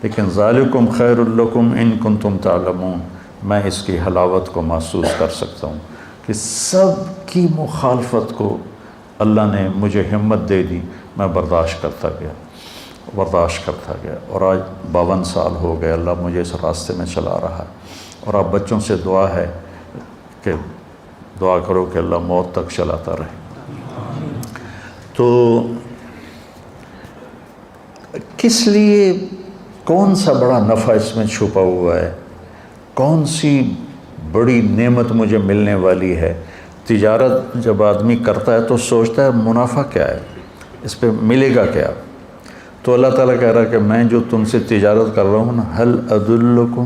لیکن ذالکم خیر لکم ان کنتم تعلمون، میں اس کی حلاوت کو محسوس کر سکتا ہوں کہ سب کی مخالفت کو اللہ نے مجھے ہمت دے دی، میں برداشت کرتا گیا اور آج 52 سال ہو گئے اللہ مجھے اس راستے میں چلا رہا ہے۔ اور آپ بچوں سے دعا ہے کہ دعا کرو کہ اللہ موت تک چلاتا رہے۔ تو کس لیے، کون سا بڑا نفع اس میں چھپا ہوا ہے، کون سی بڑی نعمت مجھے ملنے والی ہے؟ تجارت جب آدمی کرتا ہے تو سوچتا ہے منافع کیا ہے، اس پہ ملے گا کیا؟ تو اللہ تعالیٰ کہہ رہا ہے کہ میں جو تم سے تجارت کر رہا ہوں نا، هل ادلکم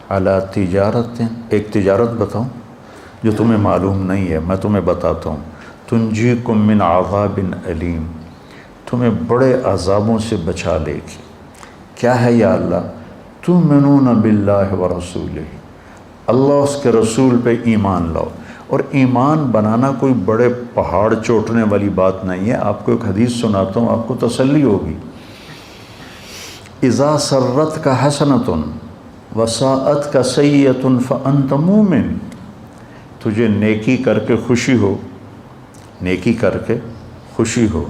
علی تجارت، ایک تجارت بتاؤں جو تمہیں معلوم نہیں ہے، میں تمہیں بتاتا ہوں، تنجیکم من عذاب علیم، تمہیں بڑے عذابوں سے بچا لے گی۔ کیا ہے یا اللہ؟ تؤمنون باللہ ورسولہ، اللہ اس کے رسول پہ ایمان لاؤ۔ اور ایمان بنانا کوئی بڑے پہاڑ چوٹنے والی بات نہیں ہے۔ آپ کو ایک حدیث سناتا ہوں، آپ کو تسلی ہوگی۔ اذا سرت کا حسنۃ وساءت کا سیئۃ فانت مومن، تجھے نیکی کر کے خوشی ہو، نیکی کر کے خوشی ہو،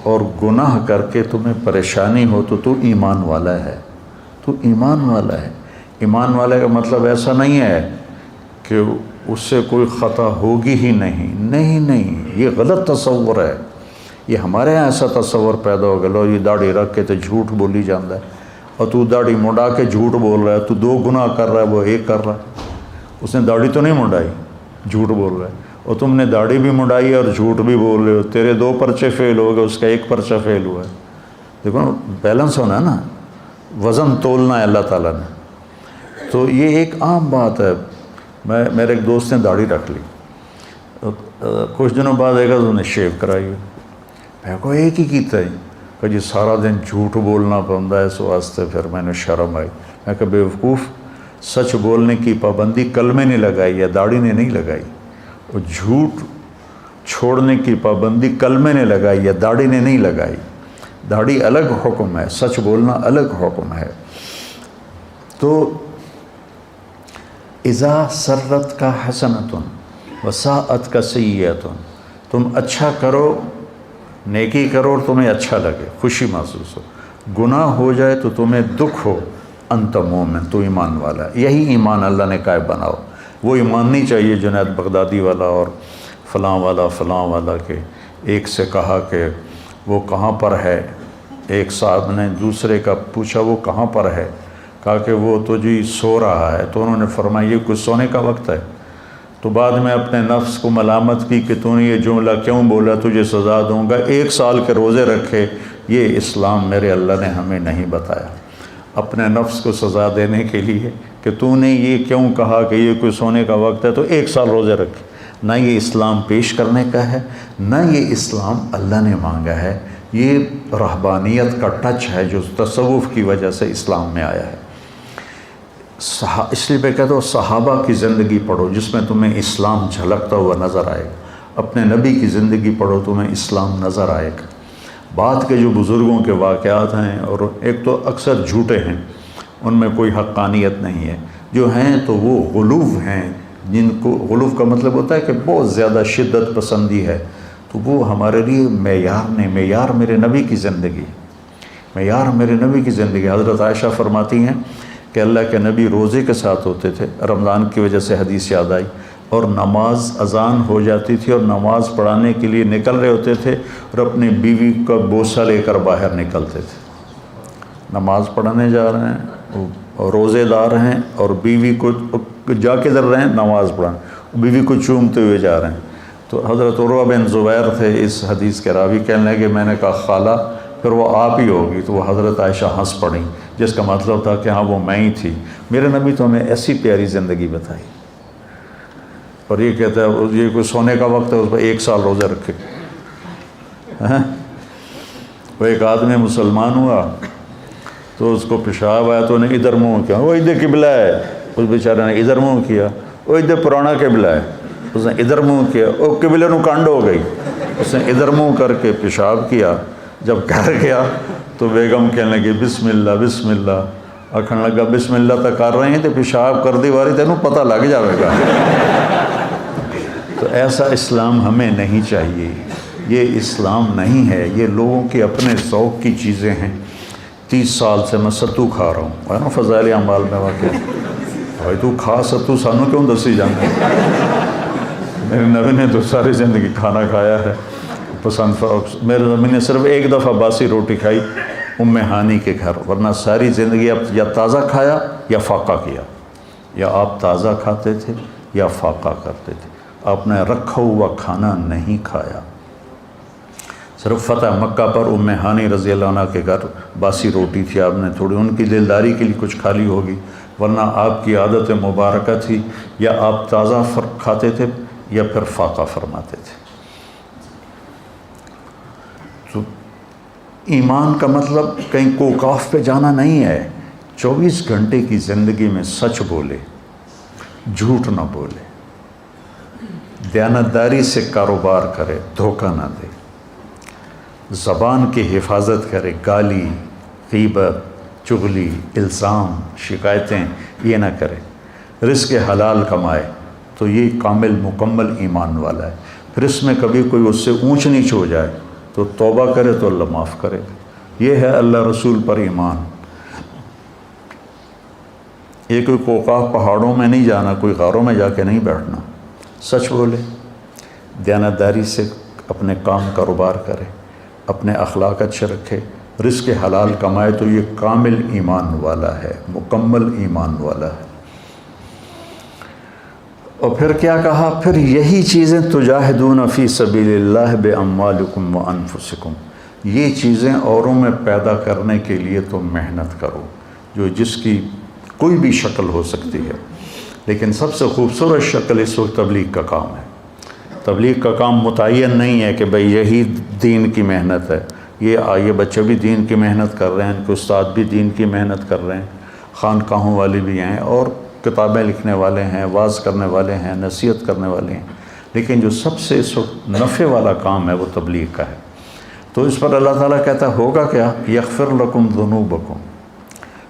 اور گناہ کر کے تمہیں پریشانی ہو تو ایمان والا ہے، تو ایمان والا ہے۔ ایمان والے کا مطلب ایسا نہیں ہے کہ اس سے کوئی خطا ہوگی ہی نہیں، نہیں، یہ غلط تصور ہے۔ یہ ہمارے یہاں ایسا تصور پیدا ہو گیا، لو یہ داڑھی رکھ کے تو جھوٹ بولی جاتا ہے، اور تو داڑھی منڈا کے جھوٹ بول رہا ہے، تو 2 گناہ کر رہا ہے، وہ 1 کر رہا ہے۔ اس نے داڑھی تو نہیں منڈائی، جھوٹ بول رہا ہے، اور تم نے داڑھی بھی منڈائی ہے اور جھوٹ بھی بول رہے ہو، تیرے 2 پرچے فیل ہو گئے، اس کا 1 پرچہ فیل ہوا ہے۔ دیکھو نا، بیلنس ہونا ہے نا، وزن تولنا ہے اللہ تعالیٰ نے۔ تو یہ ایک عام بات ہے۔ میرے ایک دوست نے داڑھی رکھ لی، کچھ دنوں بعد ایک انہوں نے شیو کرائی ہوئی، میں کو ایک ہی کیتا ہے کہ جی سارا دن جھوٹ بولنا پڑتا ہے، اس واسطے پھر میں نے شرم آئی۔ میں کہ بیوقوف، سچ بولنے کی پابندی کلمے نے لگائی ہے، داڑھی نے نہیں لگائی، اور جھوٹ چھوڑنے کی پابندی کلمے نے لگائی ہے، داڑھی نے نہیں لگائی۔ داڑھی الگ حکم ہے، سچ بولنا الگ حکم ہے۔ تو اذا سرت کا حسنۃ وساءت کا سیئۃ، تم اچھا کرو، نیکی کرو اور تمہیں اچھا لگے، خوشی محسوس ہو، گناہ ہو جائے تو تمہیں دکھ ہو، انت مومن، تو ایمان والا ہے۔ یہی ایمان اللہ نے کہا بناؤ۔ وہ ایمان نہیں چاہیے جنید بغدادی والا اور فلاں والا کہ ایک سے کہا کہ وہ کہاں پر ہے، ایک صاحب نے دوسرے کا پوچھا وہ کہاں پر ہے، کہا کہ وہ تو جی سو رہا ہے، تو انہوں نے فرمایا یہ کچھ سونے کا وقت ہے؟ تو بعد میں اپنے نفس کو ملامت کی کہ تو نے یہ جملہ کیوں بولا، تجھے سزا دوں گا، 1 سال کے روزے رکھے۔ یہ اسلام میرے اللہ نے ہمیں نہیں بتایا، اپنے نفس کو سزا دینے کے لیے کہ تو نے یہ کیوں کہا کہ یہ کوئی سونے کا وقت ہے تو 1 سال روزے رکھے۔ نہ یہ اسلام پیش کرنے کا ہے، نہ یہ اسلام اللہ نے مانگا ہے۔ یہ رہبانیت کا ٹچ ہے جو تصوف کی وجہ سے اسلام میں آیا ہے۔ اس لیے میں کہتا ہوں صحابہ کی زندگی پڑھو جس میں تمہیں اسلام جھلکتا ہوا نظر آئے گا، اپنے نبی کی زندگی پڑھو تمہیں اسلام نظر آئے گا۔ بعد کے جو بزرگوں کے واقعات ہیں، اور ایک تو اکثر جھوٹے ہیں، ان میں کوئی حقانیت نہیں ہے، جو ہیں تو وہ غلوف ہیں، جن کو غلوف کا مطلب ہوتا ہے کہ بہت زیادہ شدت پسندی ہے، تو وہ ہمارے لیے معیار نہیں۔ معیار میرے نبی کی زندگی، معیار میرے نبی کی زندگی۔ حضرت عائشہ فرماتی ہیں کہ اللہ کے نبی روزے کے ساتھ ہوتے تھے، رمضان کی وجہ سے حدیث یاد آئی، اور نماز اذان ہو جاتی تھی اور نماز پڑھانے کے لیے نکل رہے ہوتے تھے، اور اپنی بیوی کا بوسہ لے کر باہر نکلتے تھے۔ نماز پڑھانے جا رہے ہیں، روزے دار ہیں، اور بیوی کو جا کے در رہے ہیں نماز پڑھانے، بیوی کو چومتے ہوئے جا رہے ہیں۔ تو حضرت عروہ بن زبیر تھے اس حدیث کے راوی، کہنے لگے میں نے کہا خالہ پھر وہ آپ ہی ہوگی، تو وہ حضرت عائشہ ہنس پڑیں، جس کا مطلب تھا کہ ہاں وہ میں ہی تھی۔ میرے نبی تو ہمیں ایسی پیاری زندگی بتائی، اور یہ کہتا ہے یہ کوئی سونے کا وقت ہے، اس پر 1 سال روزے رکھے۔ وہ ایک آدمی مسلمان ہوا تو اس کو پیشاب آیا تو انہیں ادھر منہ کیا، وہ ادھر قبلہ ہے، اس بیچارے نے ادھر منہ کیا، وہ ادھر پرانا قبلہ ہے، اس نے ادھر منہ کیا، وہ قبلے نو کانڈ ہو گئی، اس نے ادھر منہ کر کے پیشاب کیا۔ جب گھر گیا تو بیگم کہنے لگی بسم اللہ بسم اللہ، آکھن لگا بسم اللہ تو کر رہے ہیں تو پیشاب کر دی واری تینوں پتہ لگ جائے گا۔ تو ایسا اسلام ہمیں نہیں چاہیے، یہ اسلام نہیں ہے، یہ لوگوں کے اپنے ذوق کی چیزیں ہیں۔ 30 سال سے میں ستو کھا رہا ہوں، ہے نا فضائل اعمال میں واقع، بھائی تو کھا ستو سانوں کیوں دسی جانا؟ میرے نبی نے تو ساری زندگی کھانا کھایا ہے پسند۔ میرے نبی نے صرف ایک دفعہ باسی روٹی کھائی ام ہانی کے گھر، ورنہ ساری زندگی آپ یا تازہ کھایا یا فاقہ کیا، یا آپ تازہ کھاتے تھے یا فاقہ کرتے تھے، آپ نے رکھا ہوا کھانا نہیں کھایا۔ صرف فتح مکہ پر ام ہانی رضی اللہ عنہ کے گھر باسی روٹی تھی، آپ نے تھوڑی ان کی دلداری کے لیے کچھ کھا لی ہوگی، ورنہ آپ کی عادت مبارکہ تھی یا آپ تازہ کھاتے تھے یا پھر فاقہ فرماتے تھے۔ تو ایمان کا مطلب کہیں کوکاف پہ جانا نہیں ہے، 24 گھنٹے کی زندگی میں سچ بولے، جھوٹ نہ بولے، دیانتداری سے کاروبار کرے، دھوکہ نہ دے، زبان کی حفاظت کرے، گالی، غیبت، چغلی، الزام، شکایتیں یہ نہ کرے، رزق حلال کمائے، تو یہ کامل مکمل ایمان والا ہے۔ پھر اس میں کبھی کوئی اس سے اونچ نیچ ہو جائے تو توبہ کرے تو اللہ معاف کرے گا۔ یہ ہے اللہ رسول پر ایمان۔ یہ کوئی کوکاف پہاڑوں میں نہیں جانا، کوئی غاروں میں جا کے نہیں بیٹھنا، سچ بولے، دیانتداری سے اپنے کام کاروبار کرے، اپنے اخلاق اچھے رکھے، رزق حلال کمائے، تو یہ کامل ایمان والا ہے، مکمل ایمان والا ہے۔ اور پھر کیا کہا؟ پھر یہی چیزیں تجاہدون فی سبیل اللہ باموالکم وانفسکم، یہ چیزیں اوروں میں پیدا کرنے کے لیے تم محنت کرو، جو جس کی کوئی بھی شکل ہو سکتی ہے، لیکن سب سے خوبصورت شکل اس وقت تبلیغ کا کام ہے۔ تبلیغ کا کام متعین نہیں ہے کہ بھئی یہی دین کی محنت ہے، یہ بچے بھی دین کی محنت کر رہے ہیں، ان کے استاد بھی دین کی محنت کر رہے ہیں، خانقاہوں والے بھی ہیں، اور کتابیں لکھنے والے ہیں، واعظ کرنے والے ہیں، نصیحت کرنے والے ہیں، لیکن جو سب سے اس وقت نفع والا کام ہے وہ تبلیغ کا ہے۔ تو اس پر اللہ تعالیٰ کہتا ہے ہوگا کیا؟ یغفر لکم ذنوبکم،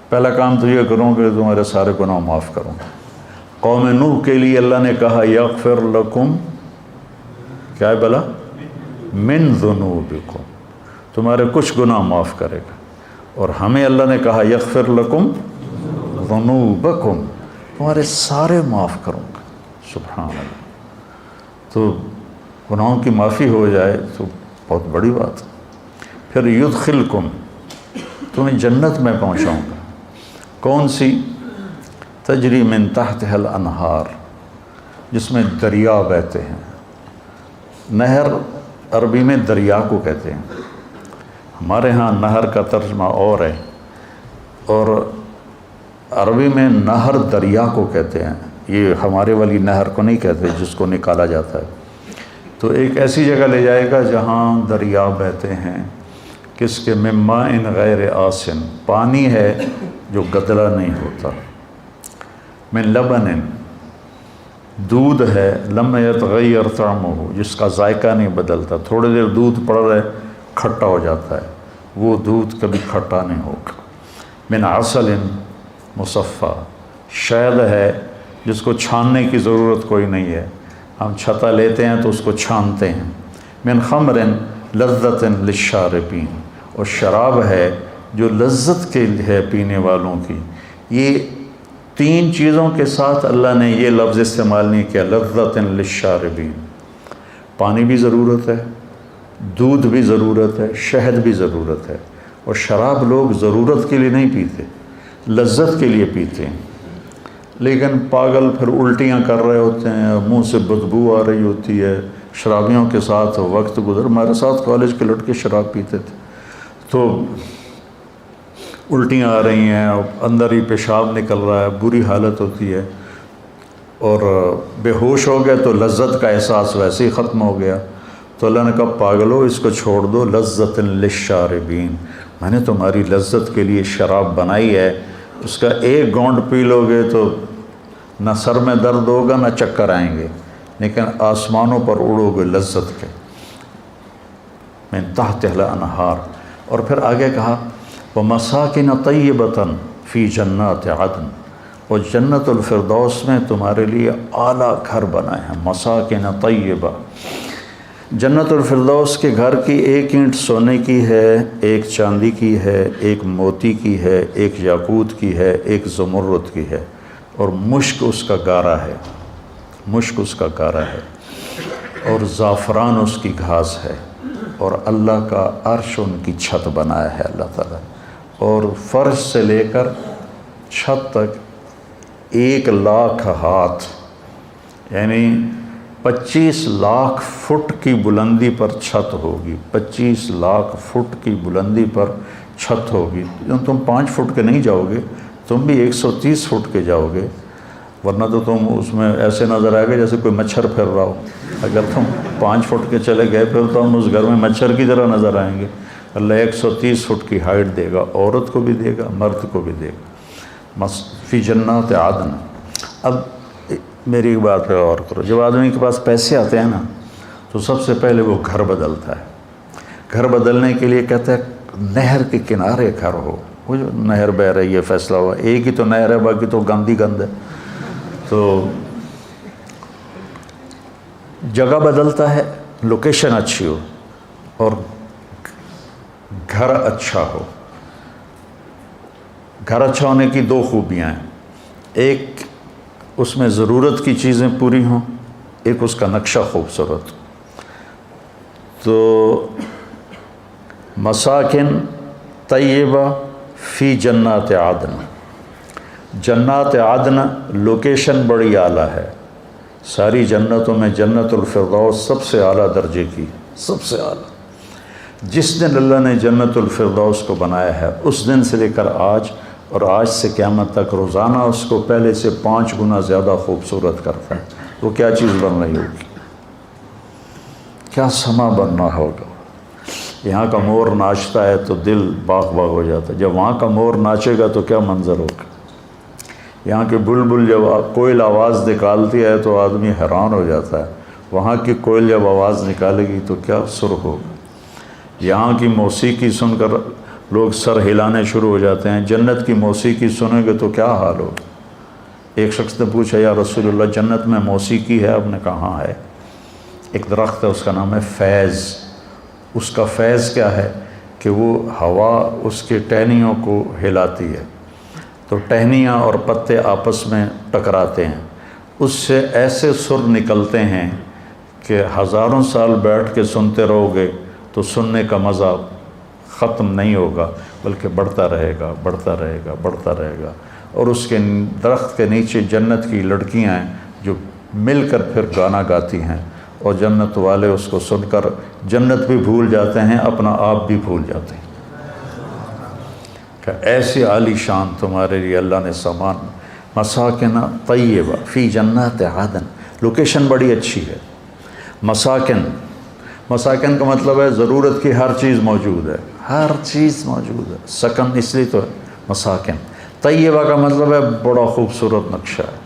پہلا کام تو یہ کروں کہ تمہارے سارے گناہ معاف کروں۔ قوم نوح کے لیے اللہ نے کہا یغفر لکم، کیا ہے بلا؟ من ذنوبکم، تمہارے کچھ گناہ معاف کرے گا۔ اور ہمیں اللہ نے کہا یغفر لکم ذنوبکم، تمہارے سارے معاف کروں گا۔ سبحان اللہ، تو گناہوں کی معافی ہو جائے تو بہت بڑی بات ہے۔ پھر یدخلکم، تمہیں جنت میں پہنچاؤں گا، کون سی؟ تجری من تحتها الانہار، جس میں دریا بہتے ہیں۔ نہر عربی میں دریا کو کہتے ہیں، ہمارے ہاں نہر کا ترجمہ اور ہے، اور عربی میں نہر دریا کو کہتے ہیں، یہ ہمارے والی نہر کو نہیں کہتے جس کو نکالا جاتا ہے۔ تو ایک ایسی جگہ لے جائے گا جہاں دریا بہتے ہیں، کس کے؟ من ماء غیر آسن، پانی ہے جو گدلا نہیں ہوتا، من لبن، دودھ ہے، لم یتغیر طعمہ، جس کا ذائقہ نہیں بدلتا، تھوڑے دیر دودھ پڑ رہے کھٹا ہو جاتا ہے، وہ دودھ کبھی کھٹا نہیں ہوگا۔ من عسل مصفی، شہد ہے جس کو چھاننے کی ضرورت کوئی نہیں ہے، ہم چھتا لیتے ہیں تو اس کو چھانتے ہیں۔ من خمر لذت للشاربین، اور شراب ہے جو لذت کے ہے پینے والوں کی۔ یہ تین چیزوں کے ساتھ اللہ نے یہ لفظ استعمال نہیں کیا، لذت للشاربین، پانی بھی ضرورت ہے، دودھ بھی ضرورت ہے، شہد بھی ضرورت ہے، اور شراب لوگ ضرورت کے لیے نہیں پیتے، لذت کے لیے پیتے ہیں۔ لیکن پاگل پھر الٹیاں کر رہے ہوتے ہیں، منہ سے بدبو آ رہی ہوتی ہے، شرابیوں کے ساتھ وقت گزر، ہمارے ساتھ کالج کے لڑکے شراب پیتے تھے، تو الٹیاں آ رہی ہیں، اندر ہی پیشاب نکل رہا ہے، بری حالت ہوتی ہے، اور بے ہوش ہو گئے تو لذت کا احساس ویسے ہی ختم ہو گیا۔ تو اللہ نے کہا پاگلو اس کو چھوڑ دو، لذت للشاربین، میں نے تمہاری لذت کے لیے شراب بنائی ہے، اس کا ایک گونڈ پی لو گے تو نہ سر میں درد ہوگا نہ چکر آئیں گے، لیکن آسمانوں پر اڑو گے لذت کے۔ من تحتها الانہار، اور پھر آگے کہا وَمَسَاكِنَ طَيِّبَةً فی جنات عدن، اور جنت الفردوس میں تمہارے لیے اعلیٰ گھر بنائے ہیں، مساکن طیبہ۔ جنت الفردوس کے گھر کی ایک اینٹ سونے کی ہے، ایک چاندی کی ہے، ایک موتی کی ہے، ایک یاقوت کی ہے، ایک زمرد کی ہے، اور مشک اس کا گارا ہے، مشک اس کا گارا ہے، اور زعفران اس کی گھاس ہے، اور اللہ کا عرش ان کی چھت بنایا ہے اللہ تعالیٰ، اور فرش سے لے کر چھت تک 1,00,000 ہاتھ، یعنی 25 لاکھ فٹ کی بلندی پر چھت ہوگی، 25 لاکھ فٹ کی بلندی پر چھت ہوگی۔ تم 5 فٹ کے نہیں جاؤ گے، تم بھی 130 فٹ کے جاؤ گے، ورنہ تو تم اس میں ایسے نظر آئے گا جیسے کوئی مچھر پھر رہا ہو۔ اگر تم 5 فٹ کے چلے گئے پھر تو ہم اس گھر میں مچھر کی طرح نظر آئیں گے۔ اللہ 130 فٹ کی ہائٹ دے گا، عورت کو بھی دے گا، مرد کو بھی دے گا، فی جنات عدن۔ اب میری ایک بات پہ غور کرو، جب آدمی کے پاس پیسے آتے ہیں نا تو سب سے پہلے وہ گھر بدلتا ہے۔ گھر بدلنے کے لیے کہتا ہے نہر کے کنارے گھر ہو، وہ جو نہر بہ رہی ہے، فیصلہ ہوا ایک ہی تو نہر ہے، باقی تو گندی گند ہے، تو جگہ بدلتا ہے، لوکیشن اچھی ہو اور گھر اچھا ہو۔ گھر اچھا ہونے کی 2 خوبیاں ہیں، ایک اس میں ضرورت کی چیزیں پوری ہوں، ایک اس کا نقشہ خوبصورت۔ تو مساکن طیبہ فی جنات عدن، جنات عدن لوکیشن بڑی اعلیٰ ہے، ساری جنتوں میں جنت الفردوس سب سے اعلیٰ درجے کی، سب سے اعلیٰ۔ جس دن اللہ نے جنت الفردوس کو بنایا ہے اس دن سے لے کر آج، اور آج سے قیامت تک روزانہ اس کو پہلے سے 5 گنا زیادہ خوبصورت کرتا ہے۔ وہ کیا چیز بن رہی ہوگی، کیا سما بننا ہوگا۔ یہاں کا مور ناچتا ہے تو دل باغ باغ ہو جاتا ہے، جب وہاں کا مور ناچے گا تو کیا منظر ہوگا۔ یہاں کی بلبل جب کوئل آواز نکالتی ہے تو آدمی حیران ہو جاتا ہے، وہاں کی کوئل جب آواز نکالے گی تو کیا سر ہوگا۔ یہاں کی موسیقی سن کر لوگ سر ہلانے شروع ہو جاتے ہیں، جنت کی موسیقی سنیں گے تو کیا حال ہوگا۔ ایک شخص نے پوچھا یا رسول اللہ جنت میں موسیقی ہے؟ آپ نے کہاں ہے؟ ایک درخت ہے اس کا نام ہے فیض، اس کا فیض کیا ہے کہ وہ ہوا اس کے ٹہنیوں کو ہلاتی ہے، تو ٹہنیاں اور پتے آپس میں ٹکراتے ہیں، اس سے ایسے سر نکلتے ہیں کہ ہزاروں سال بیٹھ کے سنتے رہو گے تو سننے کا مزہ ختم نہیں ہوگا، بلکہ بڑھتا رہے گا، بڑھتا رہے گا، بڑھتا رہے گا۔ اور اس کے درخت کے نیچے جنت کی لڑکیاں ہیں جو مل کر پھر گانا گاتی ہیں، اور جنت والے اس کو سن کر جنت بھی بھول جاتے ہیں، اپنا آپ بھی بھول جاتے ہیں کہ ایسی عالی شان تمہارے لیے اللہ نے سامان۔ مساکن طیبہ فی جنات عدن، لوکیشن بڑی اچھی ہے۔ مساکن، مساکن کا مطلب ہے ضرورت کی ہر چیز موجود ہے، ہر چیز موجود ہے، سکن اس لیے تو ہے مساکن۔ طیبہ کا مطلب ہے بڑا خوبصورت نقشہ ہے،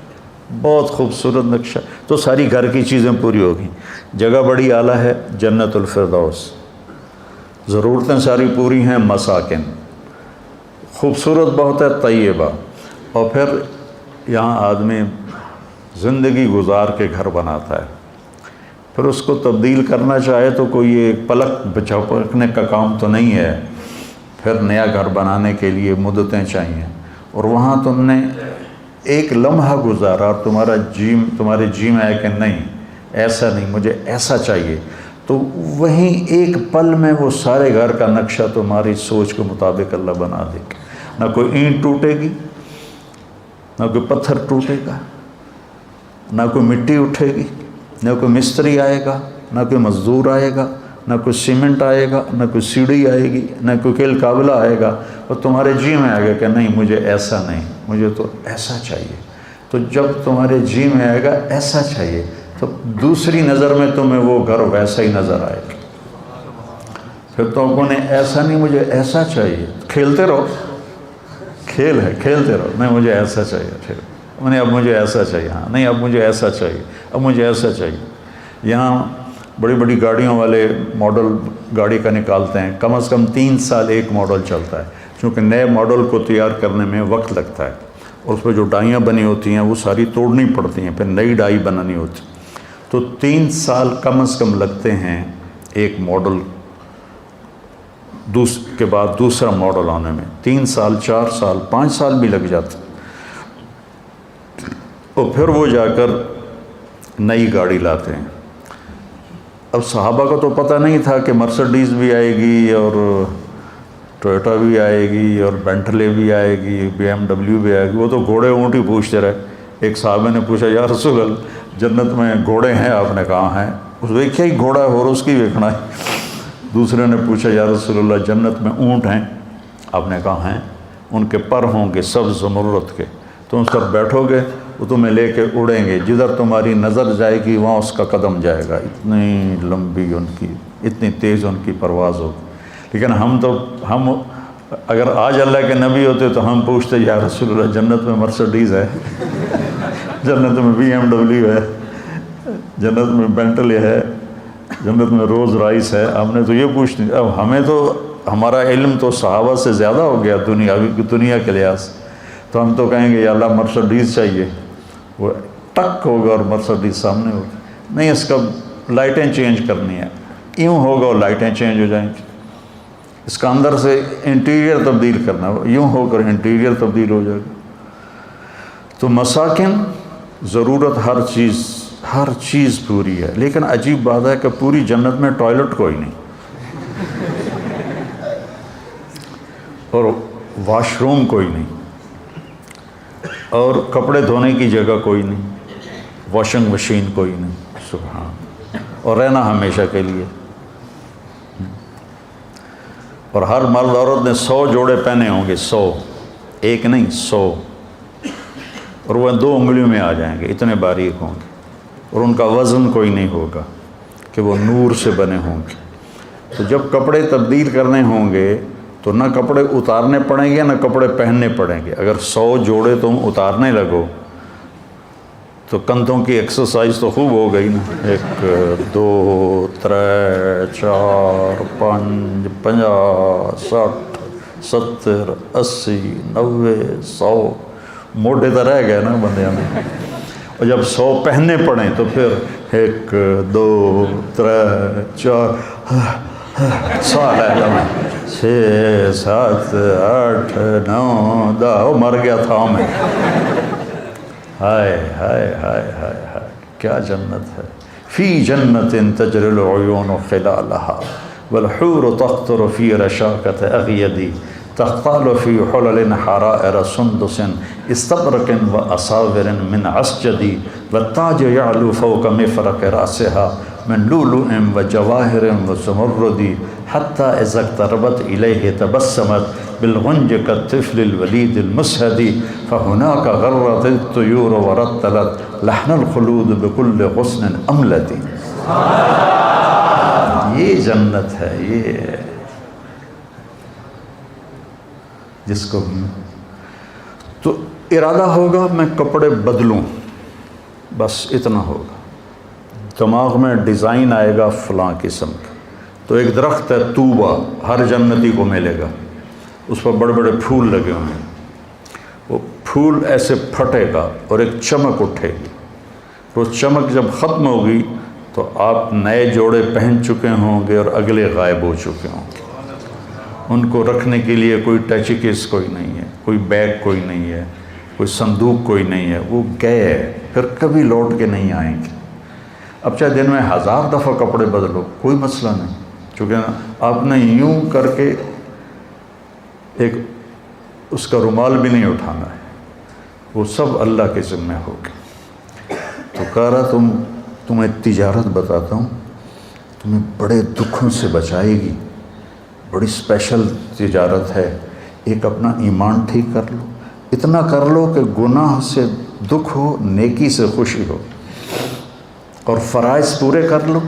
بہت خوبصورت نقشہ، تو ساری گھر کی چیزیں پوری ہوگی۔ جگہ بڑی اعلیٰ ہے، جنت الفردوس، ضرورتیں ساری پوری ہیں، مساکن، خوبصورت بہت ہے، طیبہ۔ اور پھر یہاں آدمی زندگی گزار کے گھر بناتا ہے، پھر اس کو تبدیل کرنا چاہے تو کوئی ایک پلک جھپکنے کا کام تو نہیں ہے، پھر نیا گھر بنانے کے لیے مدتیں چاہیے، اور وہاں تم نے ایک لمحہ گزارا اور تمہارے جی میں ہے کہ نہیں ایسا نہیں، مجھے ایسا چاہیے، تو وہیں ایک پل میں وہ سارے گھر کا نقشہ تمہاری سوچ کے مطابق اللہ بنا دے گا۔ نہ کوئی اینٹ ٹوٹے گی، نہ کوئی پتھر ٹوٹے گا، نہ کوئی مٹی اٹھے گی، نہ کوئی مستری آئے گا، نہ کوئی مزدور آئے گا، نہ کوئی سیمنٹ آئے گا، نہ کوئی سیڑھی آئے گی، نہ کوئی کیل قابلہ آئے گا، اور تمہارے جی میں آئے گا کہ نہیں مجھے ایسا نہیں، مجھے تو ایسا چاہیے۔ تو جب تمہارے جی میں آئے گا ایسا چاہیے تو دوسری نظر میں تمہیں وہ گھر ویسا ہی نظر آئے گا۔ پھر تو نے ایسا نہیں مجھے ایسا چاہیے، کھیلتے رہو، کھیل ہے، کھیلتے رہو، نہیں مجھے ایسا چاہیے، پھر نہیں اب مجھے ایسا چاہیے، ہاں نہیں اب مجھے ایسا چاہیے، اب مجھے ایسا چاہیے۔ یہاں بڑی بڑی گاڑیوں والے ماڈل گاڑی کا نکالتے ہیں، کم از کم 3 سال ایک ماڈل چلتا ہے، چونکہ نئے ماڈل کو تیار کرنے میں وقت لگتا ہے، اور اس پہ جو ڈائیاں بنی ہوتی ہیں وہ ساری توڑنی پڑتی ہیں، پھر نئی ڈائی بنانی ہوتی، تو 3 سال کم از کم لگتے ہیں ایک ماڈل کے بعد دوسرا ماڈل آنے میں، 3 سال 4 سال 5 سال بھی لگ جاتے، اور پھر وہ جا کر نئی گاڑی لاتے ہیں۔ اب صحابہ کو تو پتہ نہیں تھا کہ مرسڈیز بھی آئے گی اور ٹویوٹا بھی آئے گی اور بینٹلے بھی آئے گی، BMW بھی آئے گی، وہ تو گھوڑے اونٹ ہی پوچھتے رہے۔ ایک صحابہ نے پوچھا یا رسول اللہ جنت میں گھوڑے ہیں؟ آپ نے کہا ہیں۔ اس ویکھیا ہی گھوڑا اور اس کی ویکھنا ہے۔ دوسرے نے پوچھا یا رسول اللہ جنت میں اونٹ ہیں؟ آپ نے کہا ہیں، ان کے پر ہوں گے سبز زمرد کے، تم اس پر بیٹھو گے وہ تمہیں لے کے اڑیں گے، جدھر تمہاری نظر جائے گی وہاں اس کا قدم جائے گا، اتنی لمبی ان کی، اتنی تیز ان کی پرواز ہوگی۔ لیکن ہم اگر آج اللہ کے نبی ہوتے تو ہم پوچھتے یا رسول اللہ جنت میں مرسڈیز ہے، جنت میں BMW ہے، جنت میں بینٹلے ہے، جنت میں روز رائس ہے، ہم نے تو یہ پوچھتے۔ اب ہمیں تو ہمارا علم تو صحابہ سے زیادہ ہو گیا دنیا کے لحاظ سے، تو ہم تو کہیں گے یا اللہ مرسڈیز چاہیے، وہ ٹک ہوگا اور مرسڈیز سامنے ہوگی۔ نہیں، اس کا لائٹیں چینج کرنی ہے، یوں ہوگا اور لائٹیں چینج ہو جائیں گی۔ اس کا اندر سے انٹیریئر تبدیل کرنا ہے، یوں ہو کر انٹیریئر تبدیل ہو جائے گا۔ تو مساکن ضرورت ہر چیز پوری ہے، لیکن عجیب بات ہے کہ پوری جنت میں ٹوائلٹ کوئی نہیں، اور واش روم کوئی نہیں، اور کپڑے دھونے کی جگہ کوئی نہیں، واشنگ مشین کوئی نہیں، سبحان، اور رہنا ہمیشہ کے لیے۔ اور ہر مرد عورت نے 100 جوڑے پہنے ہوں گے، 100، ایک نہیں 100، اور وہ 2 انگلیوں میں آ جائیں گے، اتنے باریک ہوں گے، اور ان کا وزن کوئی نہیں ہوگا کہ وہ نور سے بنے ہوں گے۔ تو جب کپڑے تبدیل کرنے ہوں گے تو نہ کپڑے اتارنے پڑیں گے نہ کپڑے پہننے پڑیں گے۔ اگر 100 جوڑے تم اتارنے لگو تو کندھوں کی ایکسرسائز تو خوب ہو گئی نا، 1 2 3 4 5 50 60 70 80 90 100 موٹے تو رہ گئے نا بندیاں میں۔ اور جب 100 پہننے پڑیں تو پھر 1 2 3 4 سال ہے جب 6 7 8 9 10 مر گیا تھا میں۔ ہائے ہائے ہائے ہائے ہائے، کیا جنت ہے! فی جنت تجری العیون خلالها والحور تقطر فی رشاکۃ اغیدی تختال فی حلل حرائر سندس استبرق واساور من عسجد والتاج یعلو فوق مفرق راسها من لؤلؤ وجواہر وزمرد حتی اذا اقتربت الیہ تبسمت بالغنج كالطفل الولید المسہد فهناك غرت الطیور ورتلت لحن الخلود بكل غصن املد۔ یہ جنت ہے، یہ جس کو تو ارادہ ہوگا میں کپڑے بدلوں، بس اتنا ہوگا، دماغ میں ڈیزائن آئے گا فلاں قسم کا۔ تو ایک درخت ہے طوبہ، ہر جنتی کو ملے گا، اس پر بڑے بڑے پھول لگے ہوئے ہیں، وہ پھول ایسے پھٹے گا اور ایک چمک اٹھے گی، وہ چمک جب ختم ہوگی تو آپ نئے جوڑے پہن چکے ہوں گے اور اگلے غائب ہو چکے ہوں گے۔ ان کو رکھنے کے لیے کوئی ٹچ کیس کوئی نہیں ہے، کوئی بیگ کوئی نہیں ہے، کوئی صندوق کوئی نہیں ہے، وہ گئے پھر کبھی لوٹ کے نہیں آئیں گے۔ اب چاہے دن میں 1000 دفعہ کپڑے بدلو کوئی مسئلہ نہیں، چونکہ آپ نے یوں کر کے ایک اس کا رومال بھی نہیں اٹھانا ہے، وہ سب اللہ کے ذمہ ہوگی۔ تو کہہ رہا تمہیں تجارت بتاتا ہوں، تمہیں بڑے دکھوں سے بچائے گی، بڑی اسپیشل تجارت ہے۔ ایک اپنا ایمان ٹھیک کر لو، اتنا کر لو کہ گناہ سے دکھ ہو، نیکی سے خوشی ہو، اور فرائض پورے کر لو۔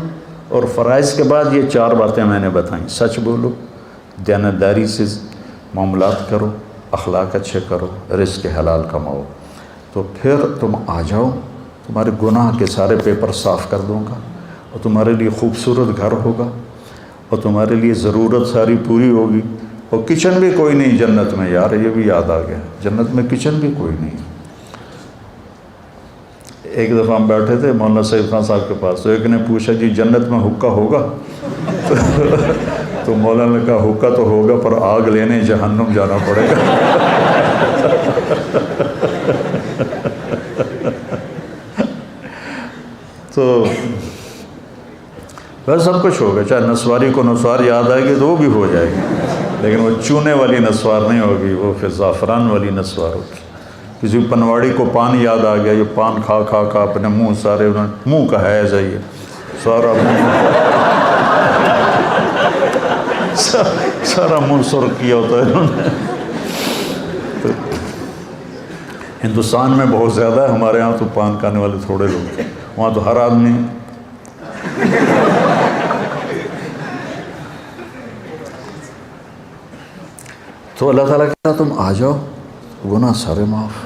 اور فرائض کے بعد یہ 4 باتیں میں نے بتائیں، سچ بولو، دیانتداری سے معاملات کرو، اخلاق اچھے کرو، رزق حلال کماؤ، تو پھر تم آ جاؤ، تمہارے گناہ کے سارے پیپر صاف کر دوں گا، اور تمہارے لیے خوبصورت گھر ہوگا، اور تمہارے لیے ضرورت ساری پوری ہوگی، اور کچن بھی کوئی نہیں جنت میں، یار یہ بھی یاد آ گیا، جنت میں کچن بھی کوئی نہیں۔ ایک دفعہ ہم بیٹھے تھے مولانا سعید خان صاحب کے پاس، تو ایک نے پوچھا جی جنت میں حقہ ہوگا؟ تو مولانا نے کہا حقہ تو ہوگا پر آگ لینے جہنم جانا پڑے گا۔ تو بس سب کچھ ہوگا، چاہے نسواری کو نسوار یاد آئے گی تو وہ بھی ہو جائے گی، لیکن وہ چونے والی نسوار نہیں ہوگی، وہ پھر زعفران والی نسوار ہوگی۔ کسی پنواڑی کو پان یاد آ گیا، یہ پان کھا کھا کھا اپنے منہ سارے انہوں نے منہ کا ہے جائیے سارا سارا منہ سرخ کیا ہوتا ہے انہوں نے۔ ہندوستان میں بہت زیادہ ہے، ہمارے ہاں تو پان کھانے والے تھوڑے لوگ، وہاں تو ہر آدمی۔ تو اللہ تعالیٰ کہتا تم آ جاؤ، گناہ سارے معاف،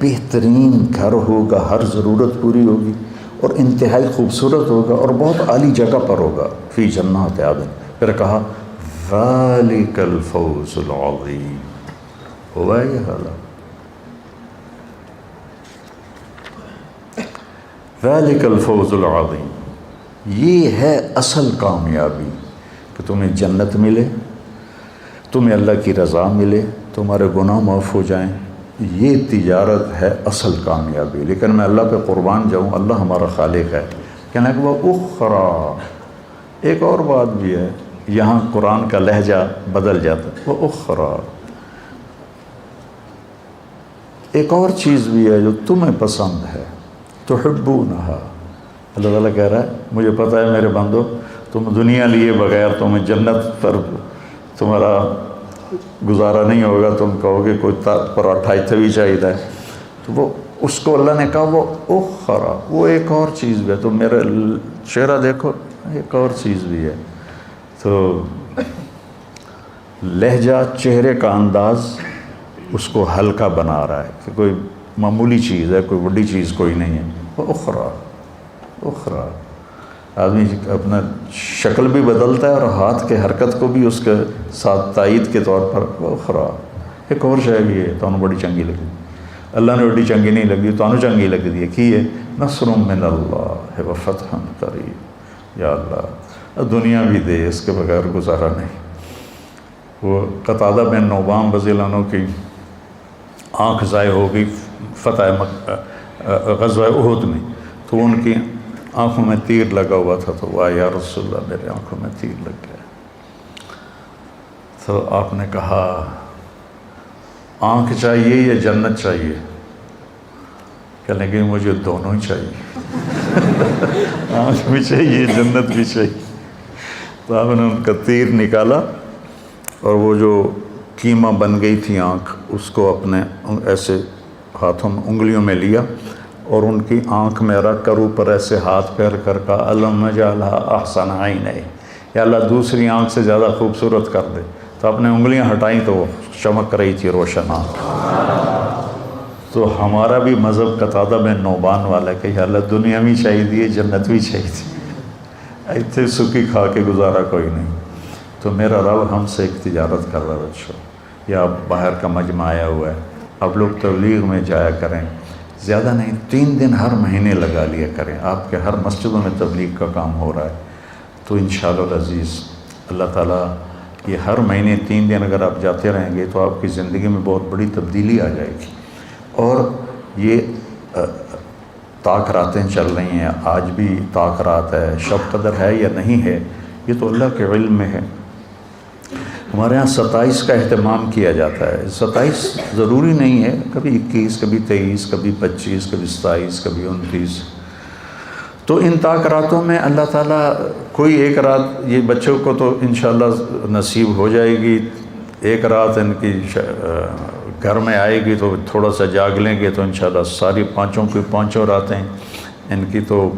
بہترین گھر ہوگا، ہر ضرورت پوری ہوگی، اور انتہائی خوبصورت ہوگا، اور بہت اعلیٰ جگہ پر ہوگا، فی جنات عدن۔ پھر کہا ذالک الفوز العظیم، ہوا یہ حالات، ذالک الفوز العظیم، یہ ہے اصل کامیابی، کہ تمہیں جنت ملے، تمہیں اللہ کی رضا ملے، تمہارے گناہ معاف ہو جائیں، یہ تجارت ہے اصل کامیابی۔ لیکن میں اللہ پہ قربان جاؤں، اللہ ہمارا خالق ہے، کہنا کہ وہ اخرى، ایک اور بات بھی ہے، یہاں قرآن کا لہجہ بدل جاتا ہے، وہ اخرى، ایک اور چیز بھی ہے جو تمہیں پسند ہے، تحبونہا، اللہ تعالیٰ کہہ رہا ہے مجھے پتہ ہے میرے بندو تم دنیا لیے بغیر تمہیں جنت پر تمہارا گزارا نہیں ہوگا، تم کہو گے کوئی پراٹھا اتنے بھی چاہیے، تو وہ اس کو اللہ نے کہا وہ اخرى، وہ ایک اور چیز بھی ہے، تو میرا چہرہ دیکھو ایک اور چیز بھی ہے۔ تو لہجہ، چہرے کا انداز اس کو ہلکا بنا رہا ہے کہ کوئی معمولی چیز ہے، کوئی بڑی چیز کوئی نہیں ہے، وہ اخرى، اخرى، آدمی اپنا شکل بھی بدلتا ہے اور ہاتھ کے حرکت کو بھی اس کے ساتھ تائید کے طور پر، وہ اخرى، ایک اور شے بھی ہے، تو انہوں بڑی چنگی لگی، اللہ نے بڑی چنگی نہیں لگی تو انہوں چنگی لگ دی ہے، کی ہے نصر من اللہ و فتح قریب، یا اللہ دنیا بھی دے، اس کے بغیر گزارا نہیں۔ وہ قتادہ بن نعمان رضی اللہ عنہ کی آنکھ ضائع ہو گئی فتح غزوہ احد میں، تو ان کی آنکھوں میں تیر لگا ہوا تھا، تو وہ یا رسول اللہ میرے آنکھوں میں تیر لگ گیا، تو آپ نے کہا آنکھ چاہیے یا جنت چاہیے؟ کہنے لگے مجھے دونوں ہی چاہیے، آنکھ بھی چاہیے جنت بھی چاہیے۔ تو آپ نے ان کا تیر نکالا اور وہ جو کیما بن گئی تھی آنکھ، اس کو اپنے ایسے ہاتھوں میں انگلیوں میں لیا اور ان کی آنکھ میں رکھ کر اوپر ایسے ہاتھ پھیر کر کہا اللہم اجعلھا احسن عینی، یا اللہ دوسری آنکھ سے زیادہ خوبصورت کر دے۔ تو اپنے انگلیاں ہٹائیں تو وہ چمک رہی تھی روشن آنکھ۔ تو ہمارا بھی مذہب قتادہ بن نعمان والا ہے کہ یا اللہ دنیا بھی چاہیے، جنت بھی چاہیے، ایتھے سکی کھا کے گزارا کوئی نہیں۔ تو میرا رب ہم سے ایک تجارت کر رہا ہے، بچوں، یا باہر کا مجمع آیا ہوا ہے، اب لوگ تبلیغ میں جایا کریں، زیادہ نہیں 3 دن ہر مہینے لگا لیا کریں، آپ کے ہر مسجدوں میں تبلیغ کا کام ہو رہا ہے، تو انشاءاللہ العزیز اللہ تعالیٰ یہ ہر مہینے 3 دن اگر آپ جاتے رہیں گے تو آپ کی زندگی میں بہت بڑی تبدیلی آ جائے گی۔ اور یہ طاق راتیں چل رہی ہیں، آج بھی طاق رات ہے، شب قدر ہے یا نہیں ہے یہ تو اللہ کے علم میں ہے۔ ہمارے ہاں 27 کا اہتمام کیا جاتا ہے، 27 ضروری نہیں ہے، کبھی 21، کبھی 23، کبھی 25، کبھی 27، کبھی 29۔ تو ان طاق راتوں میں اللہ تعالیٰ کوئی ایک رات، یہ بچوں کو تو انشاءاللہ نصیب ہو جائے گی، ایک رات ان کی گھر میں آئے گی تو تھوڑا سا جاگ لیں گے تو انشاءاللہ ساری پانچوں راتیں ان کی تو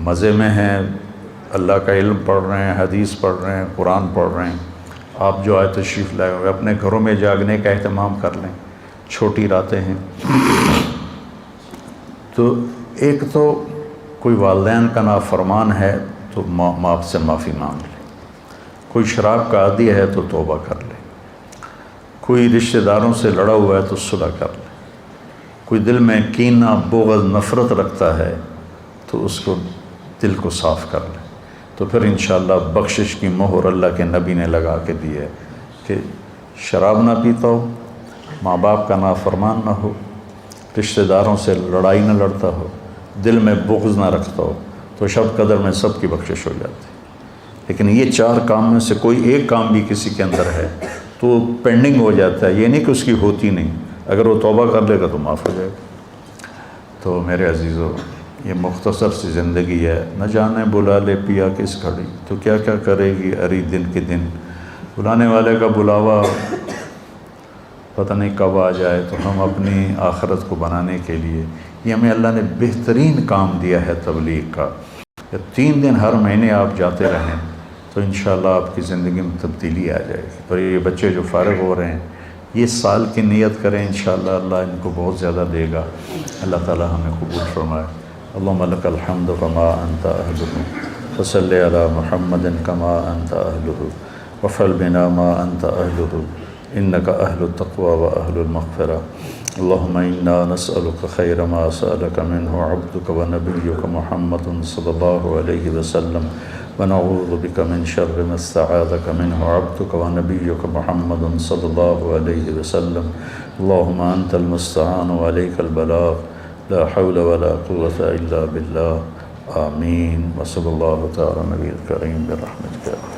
مزے میں ہیں، اللہ کا علم پڑھ رہے ہیں، حدیث پڑھ رہے ہیں، قرآن پڑھ رہے ہیں۔ آپ جو آئے تشریف لائے ہوئے اپنے گھروں میں جاگنے کا اہتمام کر لیں، چھوٹی راتیں ہیں۔ تو ایک تو کوئی والدین کا نافرمان ہے تو ماں باپ سے معافی مانگ لیں، کوئی شراب کا عادی ہے تو توبہ کر لے، کوئی رشتہ داروں سے لڑا ہوا ہے تو صلح کر لے، کوئی دل میں کینہ بغض نفرت رکھتا ہے تو اس کو دل کو صاف کر لے، تو پھر انشاءاللہ بخشش کی مہر اللہ کے نبی نے لگا کے دی ہے کہ شراب نہ پیتا ہو، ماں باپ کا نافرمان نہ ہو، رشتہ داروں سے لڑائی نہ لڑتا ہو، دل میں بغض نہ رکھتا ہو، تو شب قدر میں سب کی بخشش ہو جاتی ہے۔ لیکن یہ 4 کام میں سے کوئی ایک کام بھی کسی کے اندر ہے تو پینڈنگ ہو جاتا ہے، یہ نہیں کہ اس کی ہوتی نہیں، اگر وہ توبہ کر لے گا تو معاف ہو جائے گا۔ تو میرے عزیزو، یہ مختصر سی زندگی ہے، نہ جانے بلا لے پیا کس گھڑی، تو کیا کیا کرے گی اری دن کے دن، بلانے والے کا بلاوا پتہ نہیں کب آ جائے، تو ہم اپنی آخرت کو بنانے کے لیے یہ ہمیں اللہ نے بہترین کام دیا ہے تبلیغ کا، کہ 3 دن ہر مہینے آپ جاتے رہیں تو انشاءاللہ آپ کی زندگی میں تبدیلی آ جائے گی۔ اور یہ بچے جو فارغ ہو رہے ہیں یہ سال کی نیت کریں، انشاءاللہ اللہ ان کو بہت زیادہ دے گا، اللہ تعالی ہمیں قبول فرمائے۔ اللہم لک الحمد کما انت اہلہ، وصلی علی محمد کما انت اہلہ، وفعل بنا ما انت اہلہ، انک اہل التقوی و اہل المغفرہ۔ اللہم انا نسألک خیر ما سألک منہ عبدک و نبیک محمد صلی اللہ علیہ وسلم، ونعوذ بک من شر ما استعاذک منہ عبدک و نبیک محمد صلی اللہ علیہ وسلم۔ اللہم انت المستعان و علیک البلاغ، لا حول ولا قوة الا باللہ، آمین۔ وصلی اللہ تعالی نبی الکریم برحمتک۔